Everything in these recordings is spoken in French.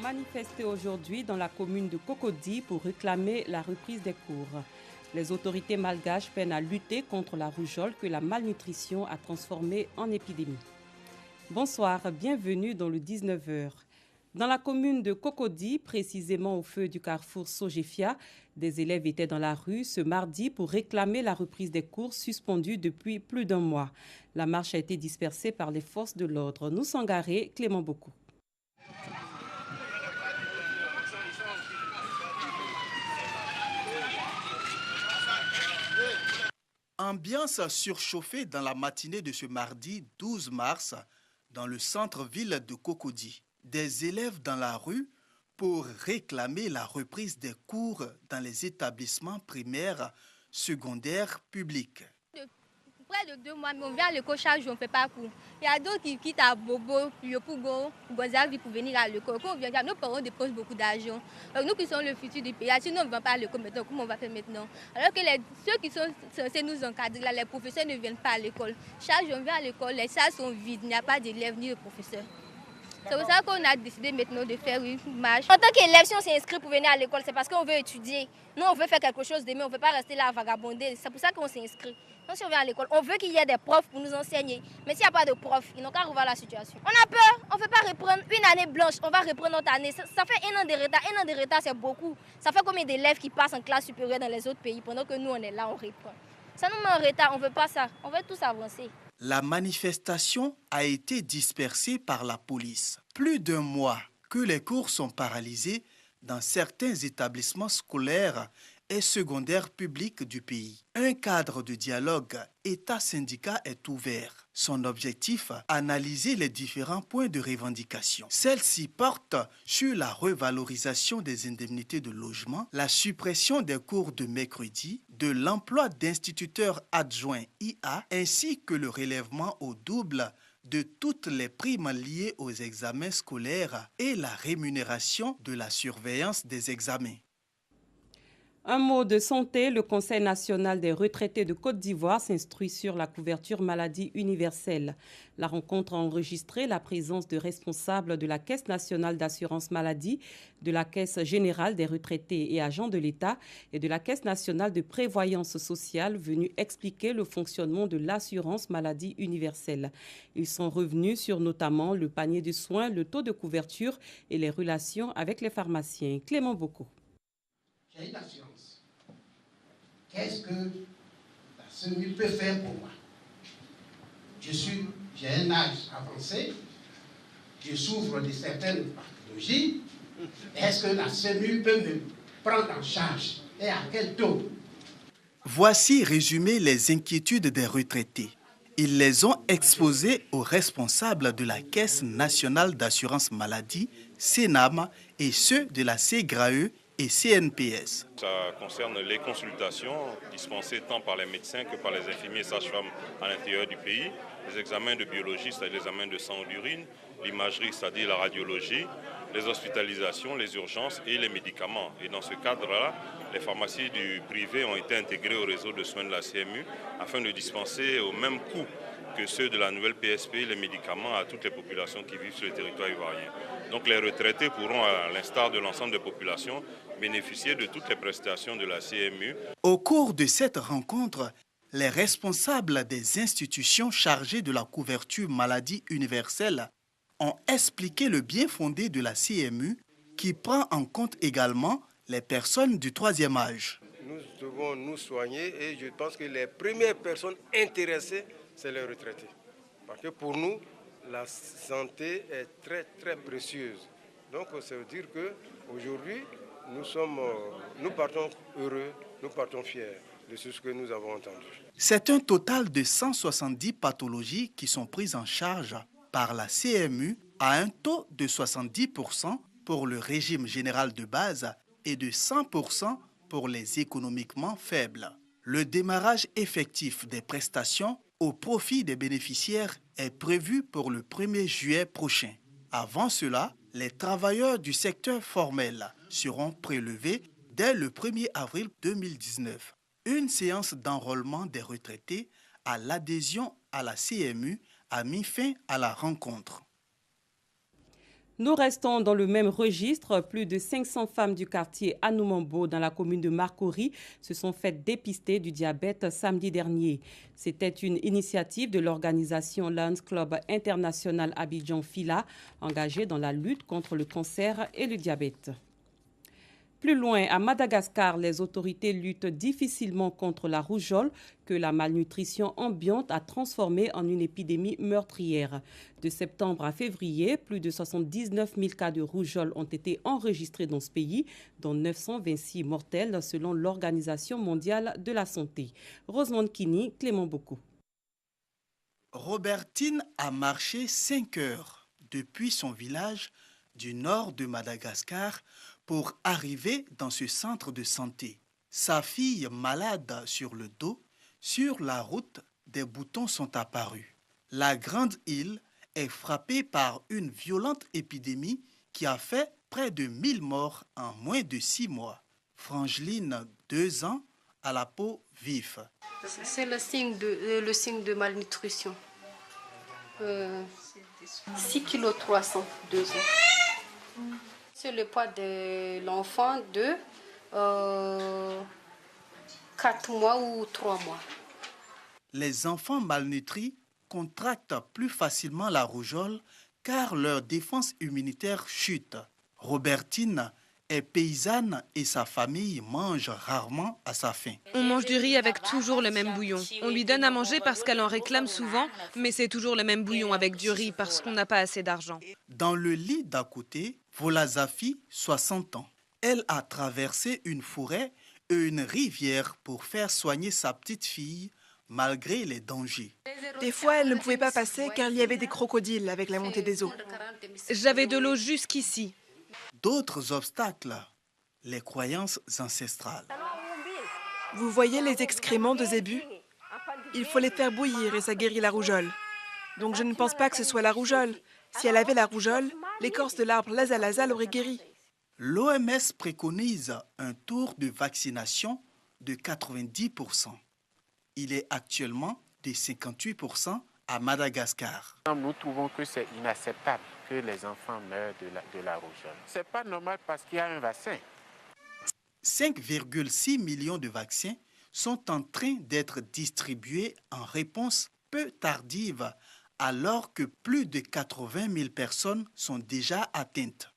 manifesté aujourd'hui dans la commune de Cocody pour réclamer la reprise des cours. Les autorités malgaches peinent à lutter contre la rougeole que la malnutrition a transformée en épidémie. Bonsoir, bienvenue dans le 19h. Dans la commune de Cocody, précisément au feu du carrefour Sogefia, des élèves étaient dans la rue ce mardi pour réclamer la reprise des cours suspendus depuis plus d'un mois. La marche a été dispersée par les forces de l'ordre. Nous Sangaré, Clément Beaucoup. Ambiance surchauffée dans la matinée de ce mardi 12 mars dans le centre-ville de Cocody. Des élèves dans la rue pour réclamer la reprise des cours dans les établissements primaires, secondaires, publics. Près de 2 mois, mais on vient à l'école chaque jour, on ne fait pas cours. Il y a d'autres qui quittent à Bobo, Yopugo, Gozavi pour venir à l'école. Quand on vient, nos parents déposent beaucoup d'argent. Nous qui sommes le futur du pays, si nous ne venons pas à l'école maintenant, comment on va faire maintenant? Alors que ceux qui sont censés nous encadrer, là, les professeurs ne viennent pas à l'école. Chaque jour, on vient à l'école, les salles sont vides, il n'y a pas d'élèves ni de professeurs. C'est pour ça qu'on a décidé maintenant de faire une marche. En tant qu'élève, si on s'est inscrit pour venir à l'école, c'est parce qu'on veut étudier. Nous, on veut faire quelque chose demain, on ne veut pas rester là à vagabonder. C'est pour ça qu'on s'est inscrit. Donc, si on vient à l'école, on veut qu'il y ait des profs pour nous enseigner. Mais s'il n'y a pas de profs, ils n'ont qu'à revoir la situation. On a peur, on ne veut pas reprendre une année blanche, on va reprendre notre année. Ça fait 1 an de retard. 1 an de retard, c'est beaucoup. Ça fait combien d'élèves qui passent en classe supérieure dans les autres pays pendant que nous, on est là, on reprend. Ça nous met en retard, on ne veut pas ça. On veut tous avancer. La manifestation a été dispersée par la police. Plus d'1 mois que les cours sont paralysés dans certains établissements scolaires et secondaires publics du pays. Un cadre de dialogue État-syndicat est ouvert. Son objectif, analyser les différents points de revendication. Celle-ci porte sur la revalorisation des indemnités de logement, la suppression des cours de mercredi, de l'emploi d'instituteurs adjoints IA, ainsi que le relèvement au double de toutes les primes liées aux examens scolaires et la rémunération de la surveillance des examens. Un mot de santé, le Conseil national des retraités de Côte d'Ivoire s'instruit sur la couverture maladie universelle. La rencontre a enregistré la présence de responsables de la Caisse nationale d'assurance maladie, de la Caisse générale des retraités et agents de l'État et de la Caisse nationale de prévoyance sociale venus expliquer le fonctionnement de l'assurance maladie universelle. Ils sont revenus sur notamment le panier de soins, le taux de couverture et les relations avec les pharmaciens. Clément Beaucoup. J'ai une assurance. Qu'est-ce que la SEMU peut faire pour moi? J'ai un âge avancé, je souffre de certaines pathologies. Est-ce que la SEMU peut me prendre en charge et à quel taux? Voici résumé les inquiétudes des retraités. Ils les ont exposées aux responsables de la Caisse nationale d'assurance maladie, CNAM, et ceux de la CGRAE et CNPS. Ça concerne les consultations dispensées tant par les médecins que par les infirmiers et sages-femmes à l'intérieur du pays, les examens de biologie, c'est-à-dire les examens de sang ou d'urine, l'imagerie, c'est-à-dire la radiologie, les hospitalisations, les urgences et les médicaments. Et dans ce cadre-là, les pharmacies du privé ont été intégrées au réseau de soins de la CMU afin de dispenser au même coût que ceux de la nouvelle PSP les médicaments à toutes les populations qui vivent sur le territoire ivoirien. Donc les retraités pourront, à l'instar de l'ensemble des populations, bénéficier de toutes les prestations de la CMU. Au cours de cette rencontre, les responsables des institutions chargées de la couverture maladie universelle ont expliqué le bien fondé de la CMU qui prend en compte également les personnes du 3e âge. Nous devons nous soigner et je pense que les premières personnes intéressées, c'est les retraités. Parce que pour nous, la santé est très très précieuse. Donc ça veut dire qu'aujourd'hui, nous partons heureux, nous partons fiers de ce que nous avons entendu. C'est un total de 170 pathologies qui sont prises en charge par la CMU à un taux de 70% pour le régime général de base et de 100% pour les économiquement faibles. Le démarrage effectif des prestations au profit des bénéficiaires est prévu pour le 1er juillet prochain. Avant cela, les travailleurs du secteur formel seront prélevés dès le 1er avril 2019. Une séance d'enrôlement des retraités à l'adhésion à la CMU a mis fin à la rencontre. Nous restons dans le même registre. Plus de 500 femmes du quartier Anoumambo dans la commune de Marcory se sont faites dépister du diabète samedi dernier. C'était une initiative de l'organisation Lions Club International Abidjan-Fila, engagée dans la lutte contre le cancer et le diabète. Plus loin, à Madagascar, les autorités luttent difficilement contre la rougeole que la malnutrition ambiante a transformée en une épidémie meurtrière. De septembre à février, plus de 79 000 cas de rougeole ont été enregistrés dans ce pays, dont 926 mortels selon l'Organisation mondiale de la santé. Rosemonde Kini, Clément Boko. Robertine a marché 5 heures depuis son village du nord de Madagascar pour arriver dans ce centre de santé. Sa fille malade sur le dos, sur la route, des boutons sont apparus. La grande île est frappée par une violente épidémie qui a fait près de 1000 morts en moins de 6 mois. Frangeline, 2 ans, a la peau vive. C'est le signe de malnutrition. 6,3 kg, 2 ans. C'est le poids de l'enfant de 4 mois ou 3 mois. Les enfants malnutris contractent plus facilement la rougeole car leur défense immunitaire chute. Robertine est paysanne et sa famille mange rarement à sa faim. On mange du riz avec toujours le même bouillon. On lui donne à manger parce qu'elle en réclame souvent, mais c'est toujours le même bouillon avec du riz parce qu'on n'a pas assez d'argent. Dans le lit d'à côté, Volazafi, 60 ans. Elle a traversé une forêt et une rivière pour faire soigner sa petite fille malgré les dangers. Des fois, elle ne pouvait pas passer car il y avait des crocodiles avec la montée des eaux. J'avais de l'eau jusqu'ici. D'autres obstacles, les croyances ancestrales. Vous voyez les excréments de zébu? Il faut les faire bouillir et ça guérit la rougeole. Donc je ne pense pas que ce soit la rougeole. Si elle avait la rougeole, l'écorce de l'arbre Laza l'aurait guérie. L'OMS préconise un taux de vaccination de 90%. Il est actuellement de 58% à Madagascar. Nous trouvons que c'est inacceptable que les enfants meurent de la rougeole. Ce n'est pas normal parce qu'il y a un vaccin. 5,6 millions de vaccins sont en train d'être distribués en réponse peu tardive, alors que plus de 80 000 personnes sont déjà atteintes.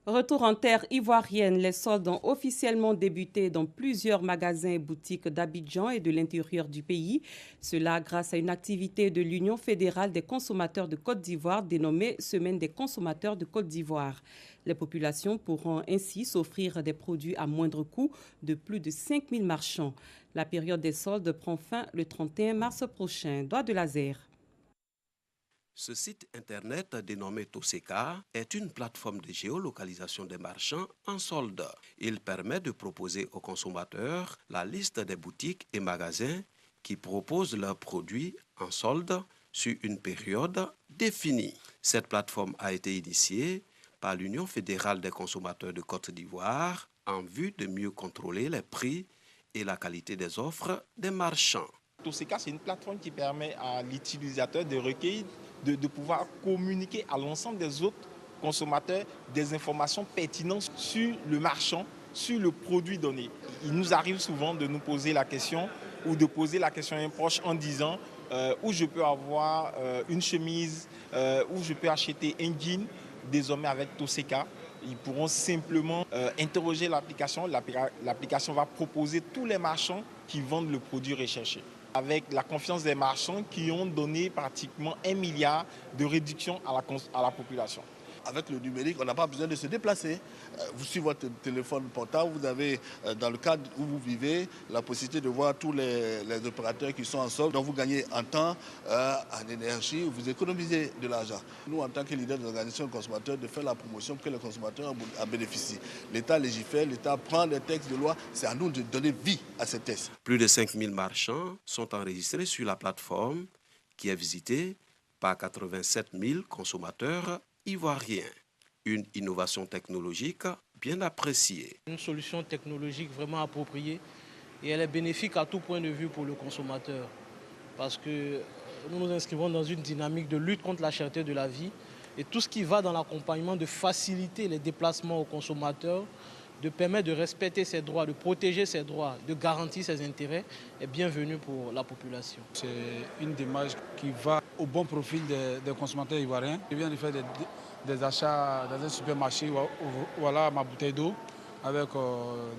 Retour en terre ivoirienne, les soldes ont officiellement débuté dans plusieurs magasins et boutiques d'Abidjan et de l'intérieur du pays. Cela grâce à une activité de l'Union fédérale des consommateurs de Côte d'Ivoire dénommée Semaine des consommateurs de Côte d'Ivoire. Les populations pourront ainsi s'offrir des produits à moindre coût de plus de 5 000 marchands. La période des soldes prend fin le 31 mars prochain. Doigt de laser. Ce site internet dénommé Toseka est une plateforme de géolocalisation des marchands en solde. Il permet de proposer aux consommateurs la liste des boutiques et magasins qui proposent leurs produits en solde sur une période définie. Cette plateforme a été initiée par l'Union fédérale des consommateurs de Côte d'Ivoire en vue de mieux contrôler les prix et la qualité des offres des marchands. Toseka, c'est une plateforme qui permet à l'utilisateur de recueillir, de pouvoir communiquer à l'ensemble des autres consommateurs des informations pertinentes sur le marchand, sur le produit donné. Il nous arrive souvent de nous poser la question ou de poser la question à un proche en disant où je peux avoir une chemise, où je peux acheter un jean. Désormais avec Toseka, ils pourront simplement interroger l'application. L'application va proposer tous les marchands qui vendent le produit recherché. Avec la confiance des marchands qui ont donné pratiquement 1 milliard de réduction à la population. Avec le numérique, on n'a pas besoin de se déplacer. Sur votre téléphone portable, vous avez, dans le cadre où vous vivez, la possibilité de voir tous les opérateurs qui sont en solde. Donc vous gagnez en temps, en énergie, vous économisez de l'argent. Nous, en tant que leader de l'organisation de consommateurs, de faire la promotion pour que les consommateurs en bénéficient. L'État légifère, l'État prend des textes de loi. C'est à nous de donner vie à ces textes. Plus de 5 000 marchands sont enregistrés sur la plateforme qui est visitée par 87 000 consommateurs ivoirien. Une innovation technologique bien appréciée. Une solution technologique vraiment appropriée et elle est bénéfique à tout point de vue pour le consommateur parce que nous nous inscrivons dans une dynamique de lutte contre la cherté de la vie Et tout ce qui va dans l'accompagnement de faciliter les déplacements aux consommateurs, de permettre de respecter ses droits, de protéger ses droits, de garantir ses intérêts, est bienvenu pour la population. C'est une démarche qui va au bon profil des consommateurs ivoiriens. Je viens de faire des achats dans un supermarché, voilà ma bouteille d'eau avec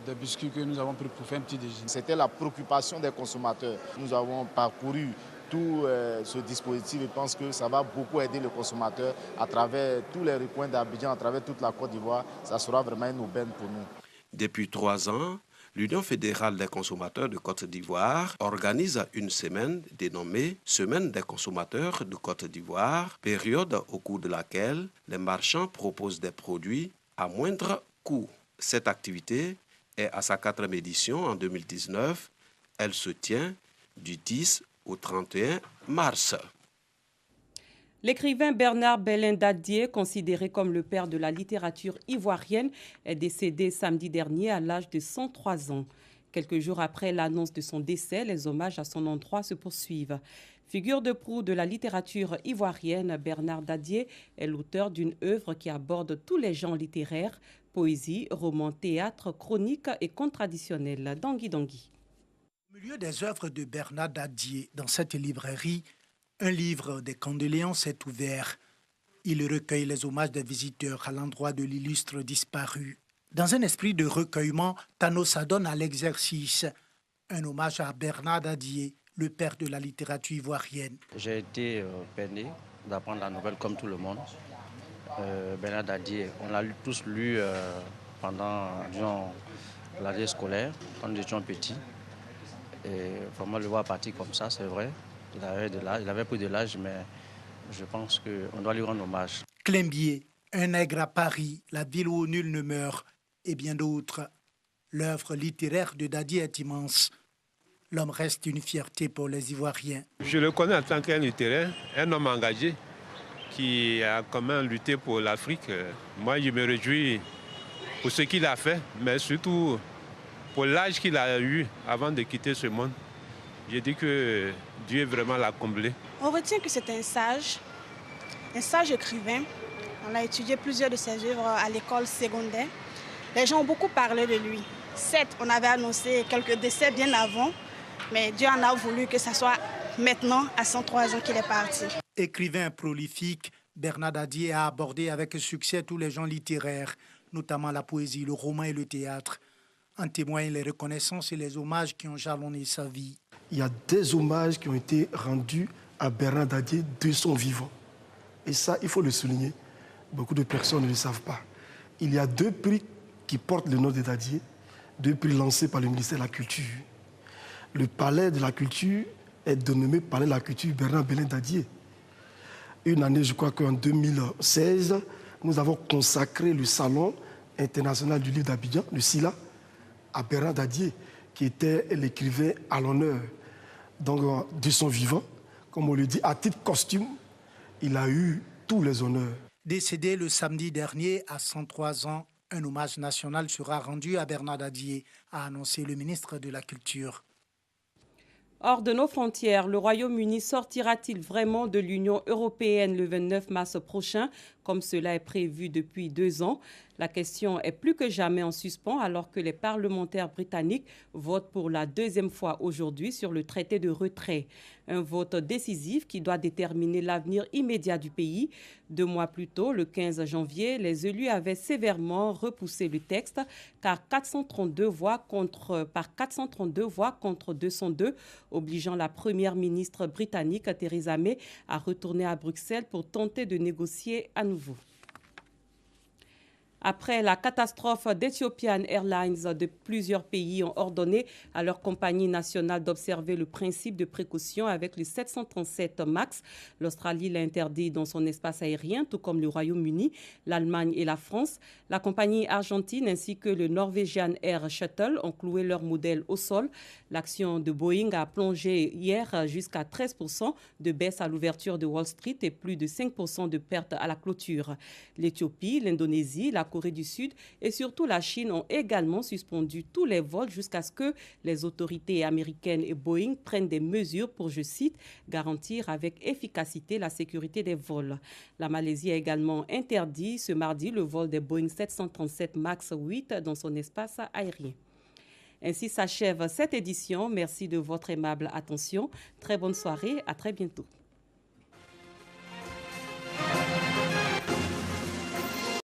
des biscuits que nous avons pris pour faire un petit déjeuner. C'était la préoccupation des consommateurs. Nous avons parcouru tout ce dispositif et pense que ça va beaucoup aider le consommateur à travers tous les recoins d'Abidjan, à travers toute la Côte d'Ivoire. Ça sera vraiment une aubaine pour nous. Depuis 3 ans, l'Union fédérale des consommateurs de Côte d'Ivoire organise une semaine dénommée Semaine des consommateurs de Côte d'Ivoire, période au cours de laquelle les marchands proposent des produits à moindre coût. Cette activité est à sa 4e édition en 2019. Elle se tient du 10 au 31 mars. L'écrivain Bernard Belin Dadié, considéré comme le père de la littérature ivoirienne, est décédé samedi dernier à l'âge de 103 ans. Quelques jours après l'annonce de son décès, les hommages à son endroit se poursuivent. Figure de proue de la littérature ivoirienne, Bernard Dadié est l'auteur d'une œuvre qui aborde tous les genres littéraires, poésie, roman, théâtre, chronique et conte traditionnel. Dangui Dangui. Au milieu des œuvres de Bernard Dadié, dans cette librairie, un livre des condoléances est ouvert. Il recueille les hommages des visiteurs à l'endroit de l'illustre disparu. Dans un esprit de recueillement, Tano s'adonne à l'exercice. Un hommage à Bernard Dadié, le père de la littérature ivoirienne. J'ai été peiné d'apprendre la nouvelle comme tout le monde. Bernard Dadié, on l'a tous lu pendant l'année scolaire, quand nous étions petits. Et vraiment le voir partir comme ça, c'est vrai. Il avait pris de l'âge, mais je pense qu'on doit lui rendre hommage. Clembier, Un nègre à Paris, La ville où nul ne meurt, et bien d'autres. L'œuvre littéraire de Dadié est immense. L'homme reste une fierté pour les Ivoiriens. Je le connais en tant qu'un littéraire, un homme engagé qui a quand même lutté pour l'Afrique. Moi, je me réjouis pour ce qu'il a fait, mais surtout pour l'âge qu'il a eu avant de quitter ce monde. Je dis que Dieu vraiment l'a comblé. On retient que c'est un sage écrivain. On a étudié plusieurs de ses œuvres à l'école secondaire. Les gens ont beaucoup parlé de lui. Certes, on avait annoncé quelques décès bien avant, mais Dieu en a voulu que ce soit maintenant, à 103 ans, qu'il est parti. Écrivain prolifique, Bernard Dadié a abordé avec succès tous les genres littéraires, notamment la poésie, le roman et le théâtre. En témoignent les reconnaissances et les hommages qui ont jalonné sa vie. Il y a des hommages qui ont été rendus à Bernard Dadié de son vivant. Et ça, il faut le souligner. Beaucoup de personnes ne le savent pas. Il y a 2 prix qui portent le nom de Dadié, 2 prix lancés par le ministère de la Culture. Le Palais de la Culture est dénommé Palais de la Culture Bernard Belin Dadié. Une année, je crois qu'en 2016, nous avons consacré le Salon international du livre d'Abidjan, le SILA, à Bernard Dadié, qui était l'écrivain à l'honneur. Donc, de son vivant, comme on le dit, à titre costume, il a eu tous les honneurs. Décédé le samedi dernier à 103 ans, un hommage national sera rendu à Bernard Dadié, a annoncé le ministre de la Culture. Hors de nos frontières, le Royaume-Uni sortira-t-il vraiment de l'Union européenne le 29 mars prochain, comme cela est prévu depuis 2 ans? La question est plus que jamais en suspens alors que les parlementaires britanniques votent pour la 2e fois aujourd'hui sur le traité de retrait. Un vote décisif qui doit déterminer l'avenir immédiat du pays. 2 mois plus tôt, le 15 janvier, les élus avaient sévèrement repoussé le texte par 432 voix contre 202, obligeant la première ministre britannique Theresa May à retourner à Bruxelles pour tenter de négocier à nouveau. Après la catastrophe d'Ethiopian Airlines, de plusieurs pays ont ordonné à leur compagnie nationale d'observer le principe de précaution avec le 737 MAX. L'Australie l'a interdit dans son espace aérien, tout comme le Royaume-Uni, l'Allemagne et la France. La compagnie argentine ainsi que le Norwegian Air Shuttle ont cloué leur modèle au sol. L'action de Boeing a plongé hier jusqu'à 13% de baisse à l'ouverture de Wall Street et plus de 5% de perte à la clôture. L'Éthiopie, l'Indonésie, la Corée du Sud et surtout la Chine ont également suspendu tous les vols jusqu'à ce que les autorités américaines et Boeing prennent des mesures pour, je cite, garantir avec efficacité la sécurité des vols. La Malaisie a également interdit ce mardi le vol des Boeing 737 MAX 8 dans son espace aérien. Ainsi s'achève cette édition. Merci de votre aimable attention. Très bonne soirée. À très bientôt.